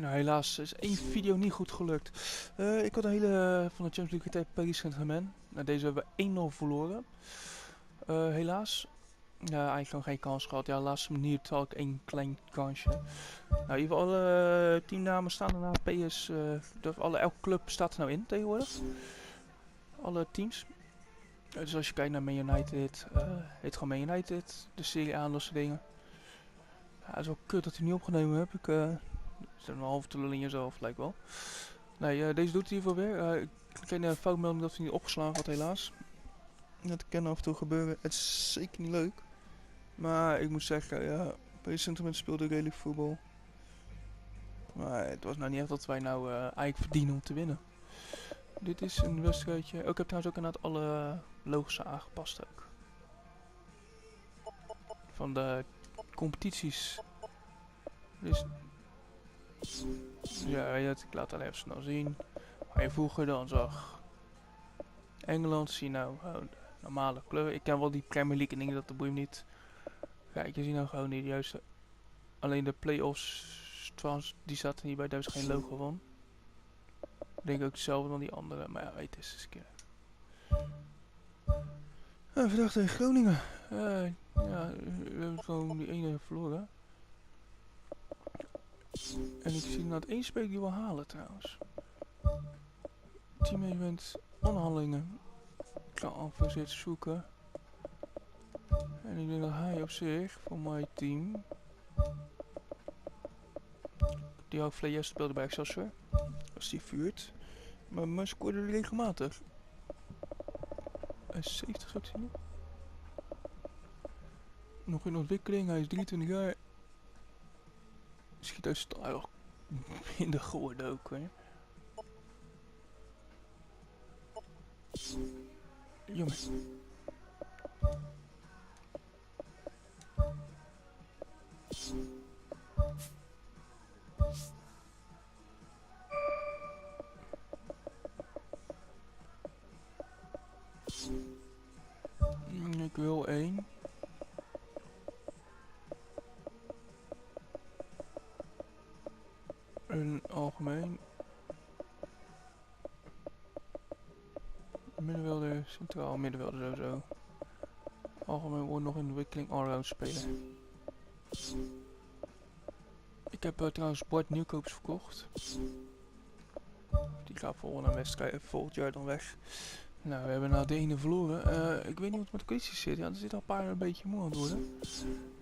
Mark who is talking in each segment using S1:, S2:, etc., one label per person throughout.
S1: Nou, helaas is één video niet goed gelukt. Ik had een hele van de Champions League tegen Paris Saint-Germain. Nou, deze hebben we 1-0 verloren. Helaas. Ja, eigenlijk nog geen kans gehad. Ja, de laatste minuut had ik één klein kansje. Nou, in ieder geval alle teamnamen staan er na PS. Elke club staat er nou in tegenwoordig. Alle teams. Dus als je kijkt naar Man United, heet gewoon Man United. De Serie A en dat soort dingen. Ja, het is wel kut dat ik niet opgenomen heb. Ik zit een half te lullen in jezelf, lijkt wel. Nee, deze doet het hiervoor weer. Ik kreeg een foutmelding dat hij niet opgeslagen had, helaas. Dat kan af en toe gebeuren. Het is zeker niet leuk. Maar ik moet zeggen, ja, Paris Saint-Germain speelde redelijk voetbal. Maar het was nou niet echt dat wij nou eigenlijk verdienen om te winnen. Dit is een wedstrijdje. Oh, ik heb trouwens ook inderdaad alle logos aangepast ook. Van de competities. Dus ja, ik laat het even snel zien. Waar je vroeger dan zag Engeland, zie je nou gewoon de normale kleur. Ik ken wel die Premier League en dingen, dat boeit me niet. Kijk, je ziet nou gewoon niet de juiste. Alleen de play-offs, trouwens, die zaten niet bij, daar is geen logo van. Ik denk ook hetzelfde dan die andere, maar ja, weet het eens een keer. Vandaag tegen Groningen. Ja, we hebben gewoon die ene verloren. En ik zie dat één speler die wil halen trouwens. Teammanagement, onderhandelingen. Ik ga alvast eens zoeken. En ik denk dat hij op zich, voor mijn team... Die ook Flayers speelde bij Excelsior. Als die vuurt. Maar scoorde regelmatig. Hij is 70 zou ik zien. Nog in ontwikkeling, hij is 23 jaar. Schiet uit stijl. Minder geworden ook, hè. Jammer. Ik wil één. Een algemeen. Middenvelder, centraal middenvelder sowieso. Algemeen wordt nog in de ontwikkeling allround spelen. Ik heb trouwens Bart Nieuwkoops verkocht. Die gaat volgend jaar dan weg. Nou, we hebben nou de ene verloren. Ik weet niet wat met de kwestie zit. Ja, er zit al een paar een beetje moe aan het worden.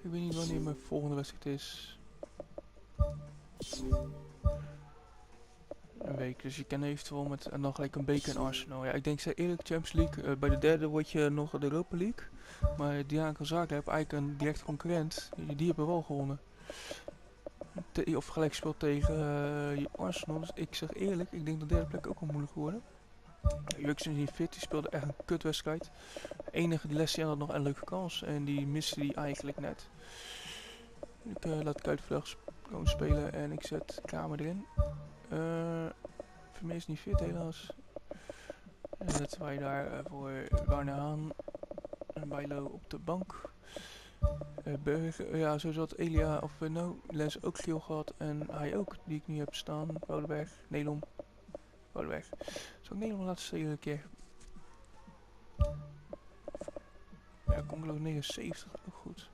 S1: Ik weet niet wanneer mijn volgende wedstrijd is. Een week, dus je kan eventueel met en dan gelijk een beker in Arsenal. Ja, ik denk zei eerlijk Champions League. Bij de derde word je nog de Europa League. Maar Diana Zaken heeft eigenlijk een direct concurrent. Die hebben wel gewonnen. Of gelijk speelt tegen Arsenal. Dus ik zeg eerlijk, ik denk dat de derde plek ook wel moeilijk worden. Jurks is niet fit, die speelde echt een kutwedstrijd. De enige die Leslie had nog een leuke kans en die miste die eigenlijk net. Ik laat Kuitenvleugels gewoon spelen en ik zet Kamer erin. Vermeer is niet fit helaas. En zetten wij daar voor Warner Haan en Bijlo op de bank. Bergen, ja, zo zat Elia of Les ook geel gehad en hij ook, die ik nu heb staan. Woudenberg, Nelom. Woudenberg. Zal ik Nelom laten stelen een keer? Ja, kom geloof 79, ook goed.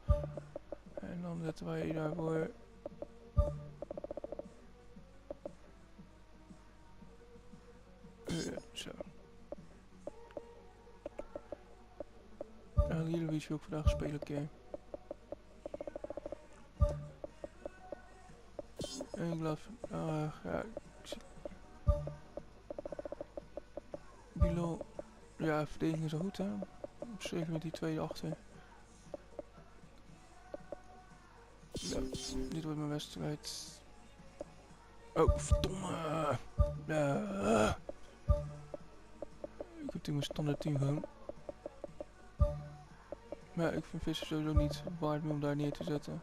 S1: En dan zetten wij daarvoor... zo. Lilovic wil ik vandaag spelen een keer. En ik laat... ja... Bilo... Ja, verdediging is al goed, hè. Zeker met die twee achter. Ja, dit wordt mijn wedstrijd. Oh, verdomme! Ik heb toen mijn standaard team gewoon. Maar ik vind Visser sowieso niet waard meer om daar neer te zetten.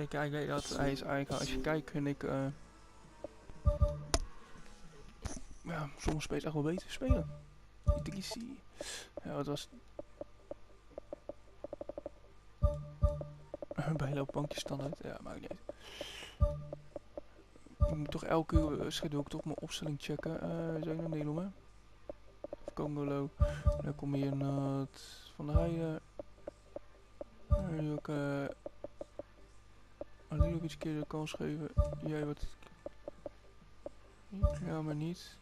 S1: Kijk, dat hij is eigenlijk, als je kijkt, vind ik Ja, sommige spelers echt wel beter spelen. Idrissi. Ja, wat was het? Bijloopbankje standaard. Ja, maakt niet uit. Ik moet toch elke schedule ook toch mijn opstelling checken. Zou je naar Nederland, hè? Congolo. Dan kom je naar Van der Heijden. Nu ook Alilovic een keer de kans geven. Jij wat. Ja, maar niet.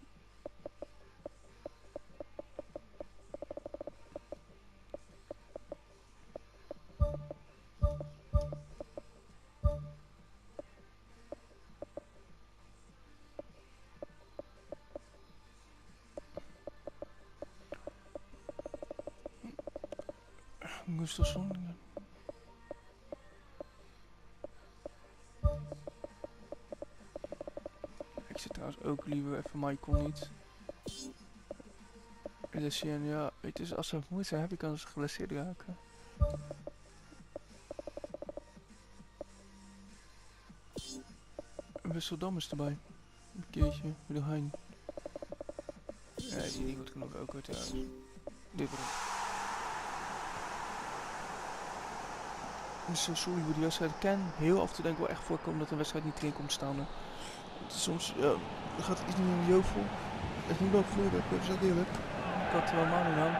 S1: Gustafsson. Ik zit trouwens ook liever even Michael niet. Lessien, ja, weet je, als ze vermoeid zijn, heb ik kans geblesseerd raken. Wisseldam is erbij. Een keertje, weer Hein. Ja, die is niet goed genoeg ook weer trouwens. Dit wordt het. Dus sorry voor die wedstrijd. Ik ken heel af en toe denk ik wel echt voorkomen dat een wedstrijd niet erin komt staan. Soms ja, dan gaat het iets niet in de jovel. Echt niet wel vloer, dat is ook eerlijk. Ik had er wel maanden aan.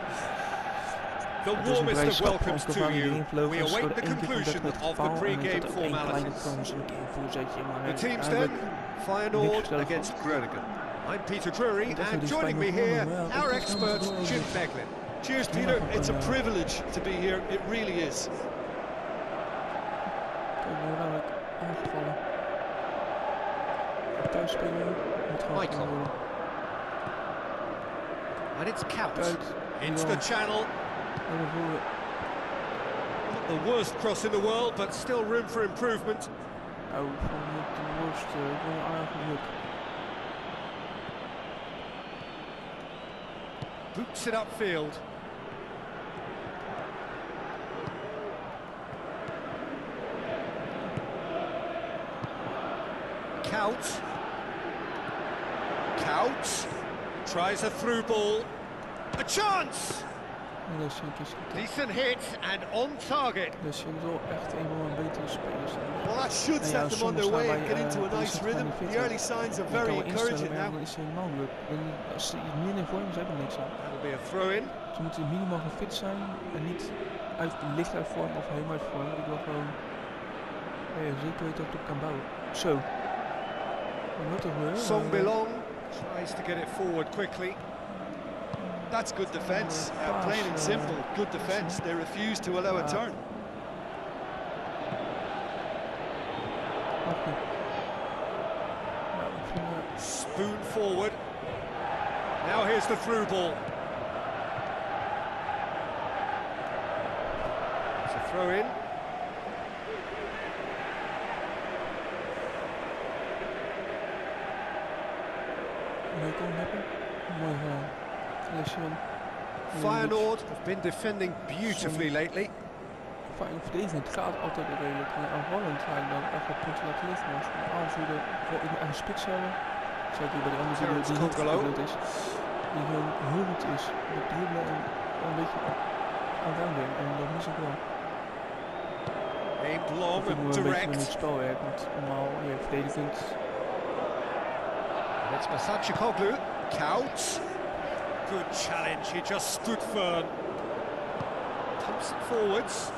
S2: The warmest of welcomes to you. We await the conclusion of the pre-game formalities. The teams then, Feyenoord against Groningen. I'm Peter Drury, and joining me here, our expert, Jim Beglin.
S3: Cheers, Peter. It's a privilege to be here. It really is.
S2: Michael. And it's Count. Into the channel. Not the worst cross in the world, but still room for improvement. Boots it upfield. Count tries a through ball. A chance! Decent hit and on target.
S3: Well, that should set them on their way and get into a nice rhythm. The early signs are very encouraging now.
S2: That'll be a throw-in.
S1: Ze moeten minimaal gaan fit zijn en niet licht uit vorm of helemaal uit vorm. Ik wil gewoon zeker weten dat ik op kan bouwen. Zo.
S2: Song Belong tries to get it forward quickly.
S3: That's good defence, plain and simple, good defence. They refuse to allow a turn.
S2: Spoon forward. Now here's the through ball. It's a throw in. Feyenoord have been defending beautifully lately.
S1: Feyenoord verdedigend gaat altijd redelijk. Aanvallend ga ik dan echt wat punten laten liggen. Maar als ik een aanvoerder voor in mijn spits hebben, zeker bij de andere die niet goed is, die gewoon heel goed is. Dat dribbelen en een beetje aan brengen. En dat mis ik wel.
S2: Aimed long and direct.
S1: Een beetje spel werkt, want normaal verdedigend.
S2: It's Masachikoglu. Couch. Good challenge, he just stood firm. Pumps it forwards.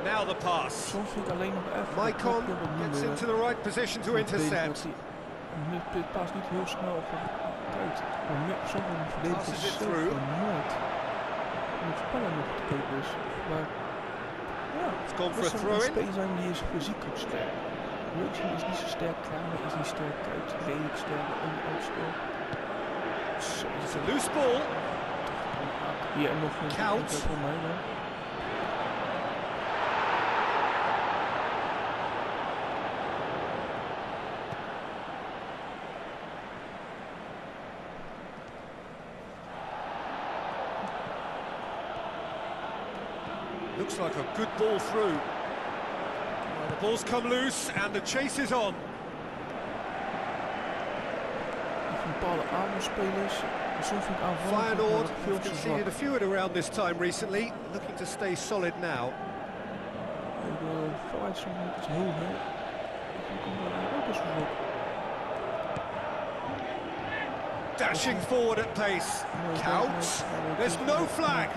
S2: Now the pass. Maicon gets into the right position to intercept.
S1: Het paas niet heel snel of uit. Maar sommige verdedigers is zo vermoord. Het spellen nog te kopen is. Maar ja,
S2: it's gone for a throw-in.
S1: Spelers zijn die is fysiek ook sterk. Wilson is niet zo sterk, Kramer is niet sterk, Kuit redelijk sterk, ook sterk.
S2: It's a loose ball.
S1: Hier nog een
S2: Count.
S1: voor mij.
S2: Looks like a good ball through. Well, the ball's come loose and the chase is on.
S1: Even bepaalde aanvalspelers. Soms vind ik aanvallend
S2: Feyenoord
S1: veel
S2: have
S1: te
S2: conceded a
S1: zwak.
S2: few at around this time recently, looking to stay solid now.
S1: Ik wil vooruit soms niet iets heel heel. Ik kom daar ook eens voor op.
S2: Dashing forward at pace. Counts. There's no flag.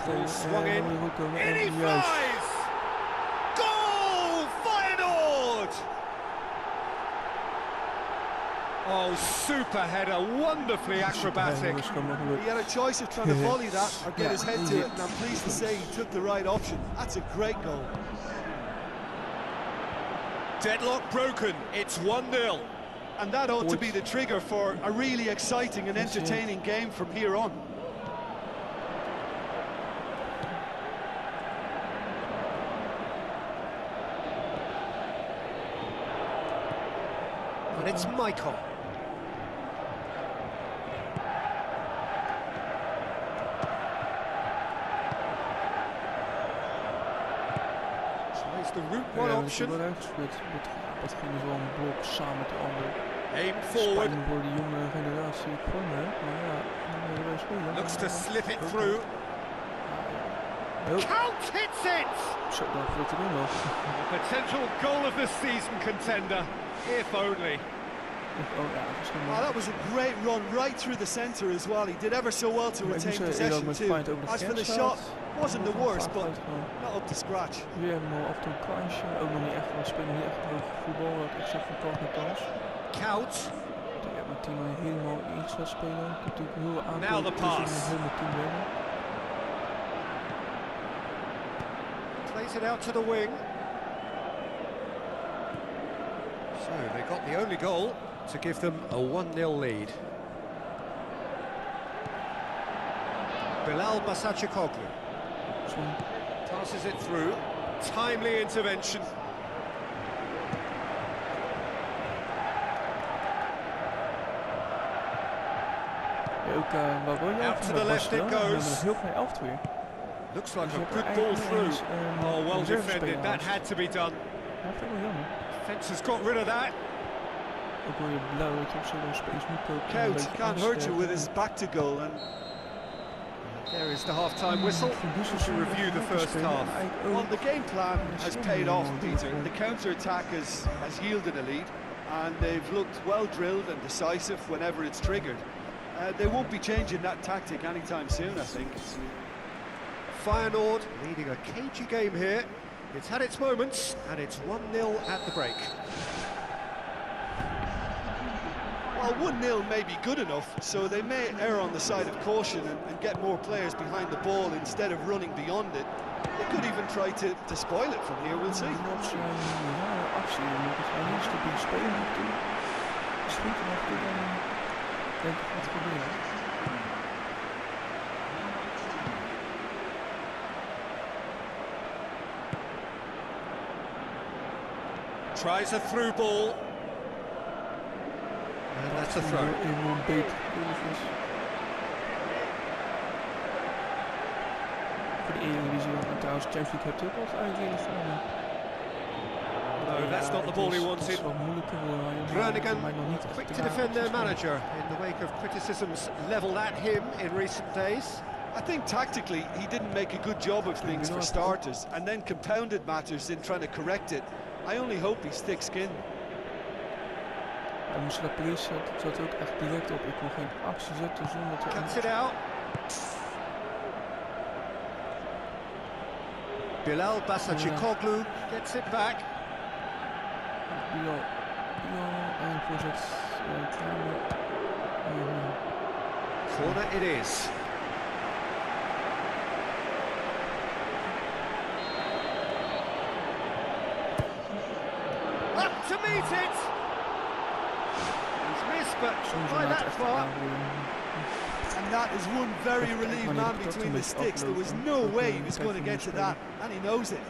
S2: Ball swung in. In he flies! Goal! Feyenoord! Oh, super header, wonderfully acrobatic.
S3: He had a choice of trying to volley that or get his head to it, and I'm pleased to say he took the right option. That's a great goal.
S2: Deadlock broken, it's 1-0.
S3: And that ought to be the trigger for a really exciting and entertaining game from here on.
S2: And it's Michael. Tries the route one option.
S1: Dat ging dus wel een blok samen met de andere.
S2: Aim forward.
S1: Spijt me voor de jonge generatie voor me, maar ja, wij spelen.
S2: Looks to slip it through. Count hits it!
S1: Zo, dat valt er in wel.
S2: Potential goal of the season contender, if only.
S1: Oh ja, misschien wel.
S3: Oh, that was a great run right through the centre as well. He did ever so well to retain possession too. As for the shot, wasn't the worst, but not up to scratch.
S1: Weer helemaal af en toe een kansje, ook nog niet echt, we spelen niet echt hoog voetbal, dat ik zeg van kans naar kans.
S2: Count.
S1: Ik heb mijn team helemaal iets gaat spelen, ik heb natuurlijk heel aantal
S2: Now the pass.
S1: heel mijn team winnen.
S2: Plays it out to the wing. So they got the only goal to give them a 1-0 lead. Bilal Basacikoglu passes it through. Timely intervention. Out to the left it goes. Looks like a good ball through. Oh, well defended. That had to be done. Defence has got rid of that.
S3: Count can't hurt you with his back to goal, and
S2: there is the half-time whistle to review the first half.
S3: well, the game plan has paid off, Peter. The counter-attack has yielded a lead, and they've looked well drilled and decisive whenever it's triggered. They won't be changing that tactic anytime soon, I think.
S2: Feyenoord leading a cagey game here. It's had its moments, and it's 1-0 at the break.
S3: Well, 1-0 may be good enough, so they may err on the side of caution and get more players behind the ball instead of running beyond it. They could even try to spoil it from here, we'll see.
S2: Tries a through ball. And that's a throw.
S1: Voor de Eredivisie, want trouwens Champions League hebt ook wat eigenlijk
S2: No, that's not the ball he wanted. Groningen quick to defend their manager in the wake of criticisms levelled at him in recent days.
S3: I think tactically he didn't make a good job of things for starters, and then compounded matters in trying to correct it. I only hope he's thick-skinned.
S1: Hij moest naar police zetten, het zat ook echt direct op. Ik kon geen actie zetten zonder te...
S2: Cuts it out. Bilal Basacikoglu gets it back.
S1: Bilal en voorzet
S2: Corner it is. Up to meet it. He's missed, but by that far.
S3: And that is one very relieved man between the sticks. There was no way he was going to get to that, and he knows it.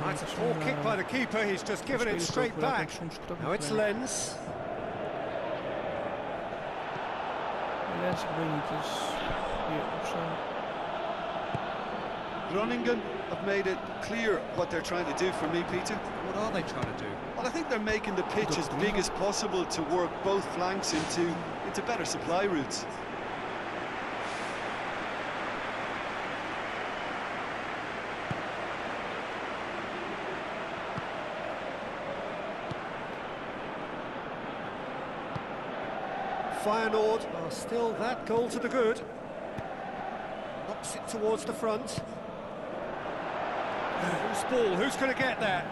S2: That's a poor kick by the keeper, he's just given it straight back. Now it's Lens.
S1: Lens, ik weet niet, dus... Hier, of zo.
S3: Groningen have made it clear what they're trying to do for me, Peter.
S2: What are they trying to do?
S3: Well, I think they're making the pitch as big as possible to work both flanks into better supply routes.
S2: Feyenoord are still that goal to the good. Knocks it towards the front. Who's ball? Who's going to get that?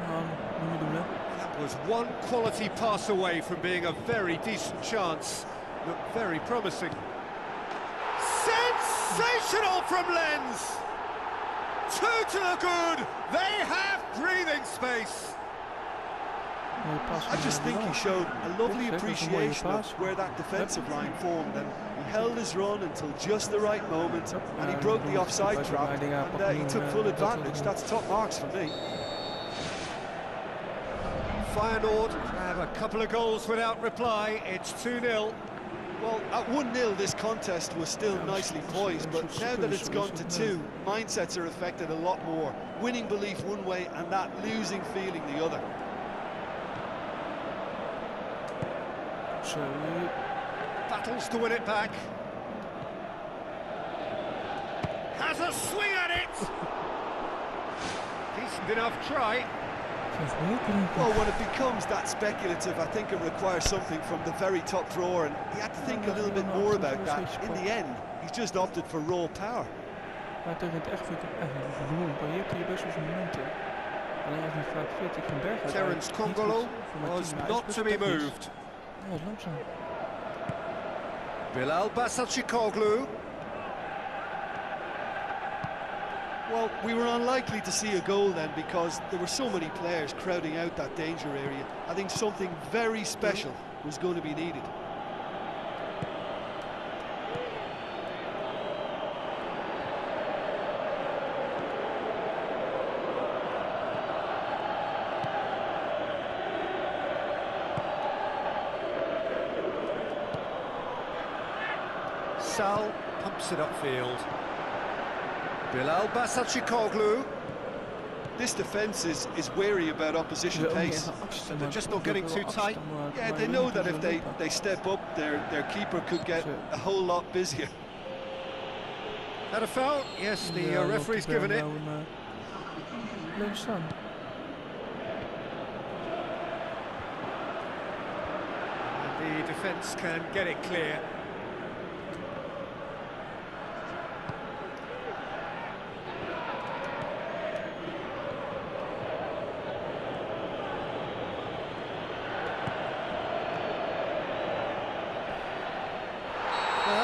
S2: That was one quality pass away from being a very decent chance. Looked very promising. Sensational from Lens! Two to the good. They have breathing space.
S3: I just think he showed a lovely appreciation of where that defensive line formed, and he held his run until just the right moment, and he broke the offside trap, and he took full advantage. That's top marks for me.
S2: Feyenoord have a couple of goals without reply. It's 2-0.
S3: Well, at 1-0 this contest was still nicely poised, but now that it's gone to 2, mindsets are affected a lot more. Winning belief one way and that losing feeling the other.
S2: Battles to win it back. Has a swing at it! Decent enough try.
S3: Well, when it becomes that speculative, I think it requires something from the very top drawer, and he had to think a little bit more about that. In the end, he's just opted for raw power.
S2: Terence Kongolo was not to be moved. Bilal Basacikoglu.
S3: Well, we were unlikely to see a goal then because there were so many players crowding out that danger area. I think something very special was going to be needed.
S2: Sal pumps it upfield. Bilal Basacikoglu.
S3: This defence is wary about opposition pace.
S2: And they're just not getting too tight.
S3: Yeah, they know that if they step up, their keeper could get a whole lot busier.
S2: Had a foul? Yes, the referee's given it. And the defence can get it clear.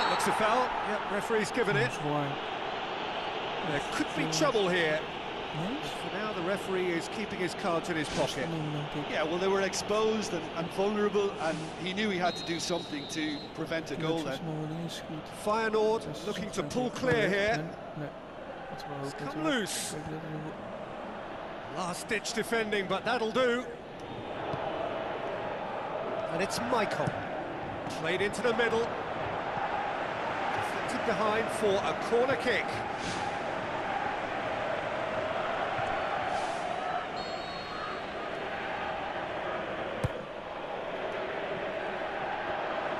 S2: Looks a foul. Yep, referee's given it. There could be trouble here. For now, the referee is keeping his cards in his pocket.
S3: Yeah, well, they were exposed and vulnerable, and he knew he had to do something to prevent a goal then.
S2: Feyenoord looking to pull clear here. It's come loose. Last-ditch defending, but that'll do. And it's Michael. Played into the middle. Deflected behind for a corner kick.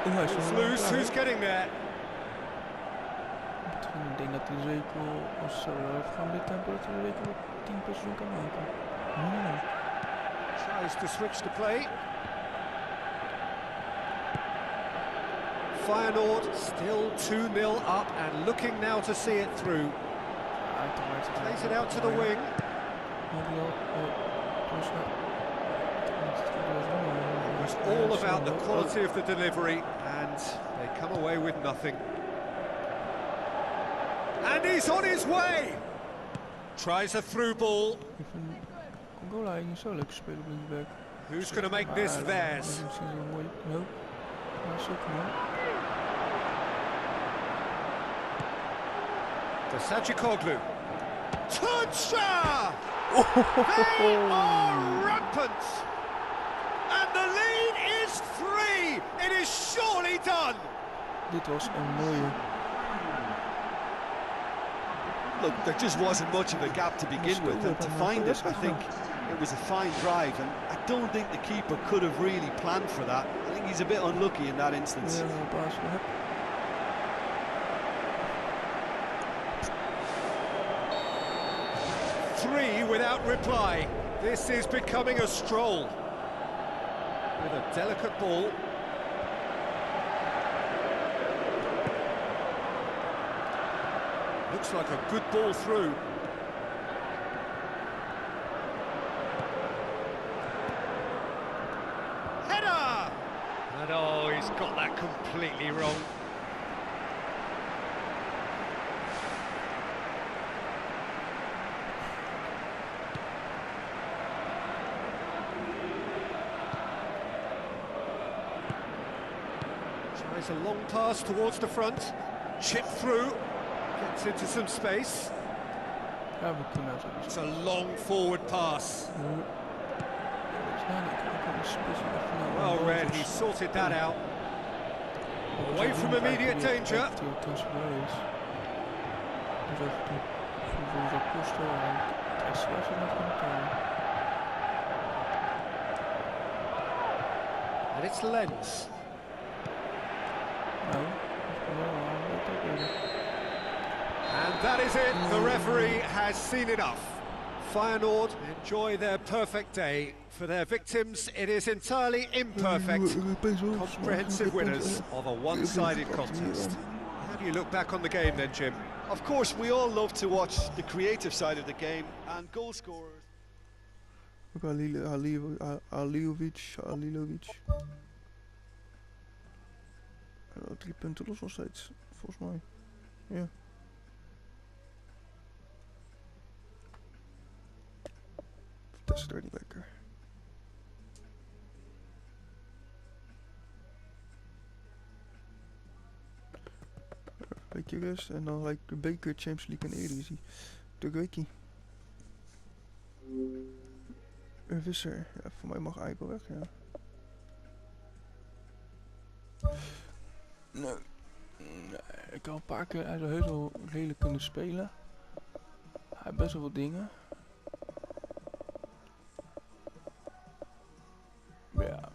S2: It's loose, who's getting there?
S1: Ik denk dat hij zeker als gewoon dit tempo dat hij zeker op 10 seizoen kan maken.
S2: Tries to switch the play. Feyenoord still 2-0 up and looking now to see it through. Plays it out to the wing. It was all about the quality of the delivery, and they come away with nothing. And he's on his way! Tries a through ball. Who's going to make this theirs? Basacikoglu. Tunça! They are rampant! And the lead is 3! It is surely done!
S1: Dit was een mooie.
S3: Look, there just wasn't much of a gap to begin with, and to find it, I think it was a fine drive, and I don't think the keeper could have really planned for that. I think he's a bit unlucky in that instance.
S2: Three without reply. This is becoming a stroll. With a delicate ball. Looks like a good ball through. Header! And oh, he's got that completely wrong. Tries a long pass towards the front. Chip through. Gets into some space. It's a long forward pass. Well read, he sorted that out. Away from immediate danger. And it's Lens. And that is it, the referee has seen enough. Feyenoord enjoy their perfect day. For their victims, it is entirely imperfect. Comprehensive winners of a one-sided contest. How do you look back on the game then, Jim?
S3: Of course, we all love to watch the creative side of the game, and goal scorers.
S1: Alilovic. 3 punten los nog steeds, volgens mij. Ja. Vitesse er niet lekker. Een beetje rust en dan lijkt de beker, Champions League en Eredivisie. De Griekie. Een Visser. Ja, voor mij mag Eikel weg, ja. Nee. Ik heb een paar keer, hij zou heus wel redelijk kunnen spelen. Hij heeft best wel wat dingen. Ja.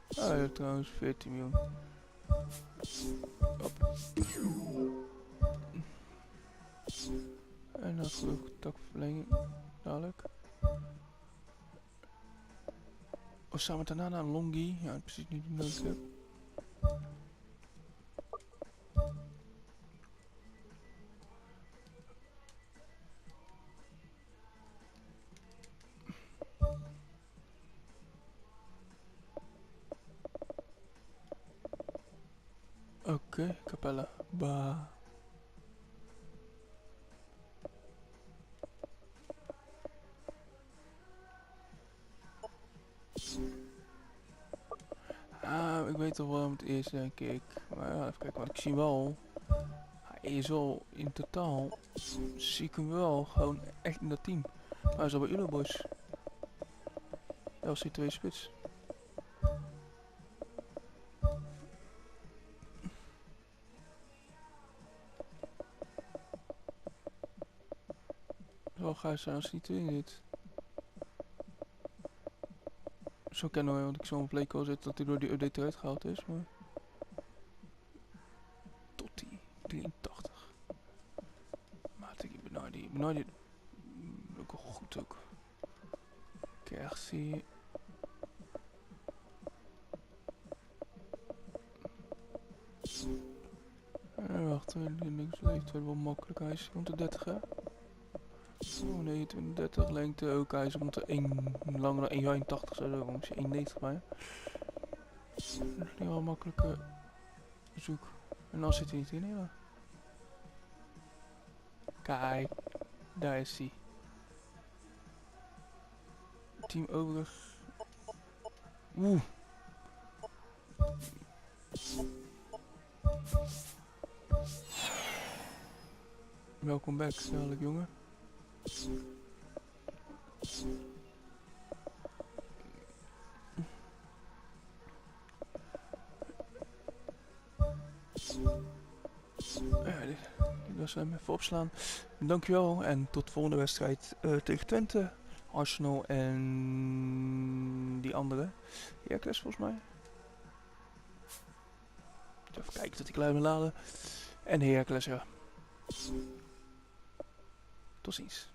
S1: Hij heeft trouwens 14 miljoen. Hop. En dan geloof ik takverlenging. Dadelijk. Oh, samen daarna een Longi. Ja, precies niet die nodig heb. Oké, Capella. Bah. Ik weet toch wel het is, denk ik. Maar ja, even kijken, want ik zie wel. Hij is wel in totaal. Zie ik hem wel gewoon echt in dat team. Maar hij is al bij Uno Boys. Dat was die 2 spits. Het zal gaaf zijn als hij 2 zit. Zo kennen we, want ik zo op Playco zit dat hij door die update eruit gehaald is, maar... Tot die 83. Maat ik Bernardi... Ook wel goed ook. Kersie... Wacht, links leeft wel makkelijk, hij is rond de 30 hè? Oh nee, 2030 lengte ook, hij is rond de 1 langer dan 1,81 zo, ongeveer 1,90 bij. Dat is niet wel een makkelijke zoek. En dan zit hij niet in, ja. Kijk, daar is hij. Team overig. Oeh. Welkom back, dadelijk jongen. Die was hem even opslaan. Dankjewel en tot de volgende wedstrijd tegen Twente, Arsenal en die andere. Heracles volgens mij. Even kijken tot ik klaar ben laden. En Heracles, ja. Tot ziens.